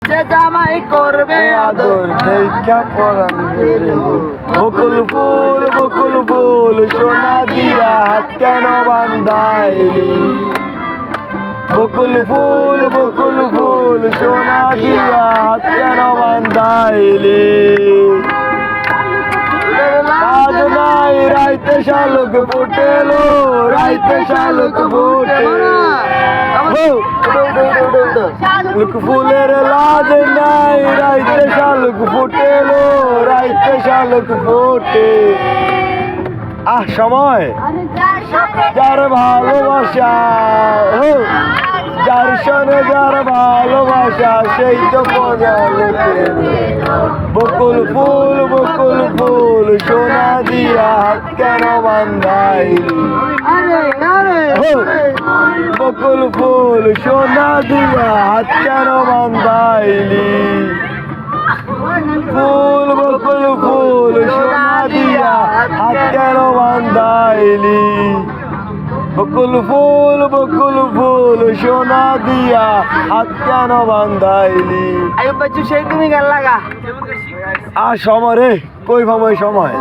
সে জামাই করবে আদর দেখা পরাণ বকুল ফুল সোনা দিয়া হাত কেন বান্ধাইলি বকুল ফুল সোনা দিয়া হাত কেন বান্ধাইলি আজ নাই রাইতে শালুক ফুটেলো রাইতে শালুক ফুটেলো শালুক ফুলের লাজ নাই রাইতে শালুক ফুটেলো রাইতে শালুক ফুটে সময় যার ভালোবাসা যার সনে যার ভালোবাসা সেই তো বকুল ফুল সোনা দিয়া হাত কেন বান্ধাইলি বকুল ফুল সোনা দিয়া হাত কেন বান্ধাইলি বকুল ফুল সোনা দিয়া হাত কেন বান্ধাইলি বকুল ফুল সোনা দিয়া হাত কেন বান্ধাইলি আয়ুব বাচ্চু সেই তুমি গান লাগা সময় রে কই সময়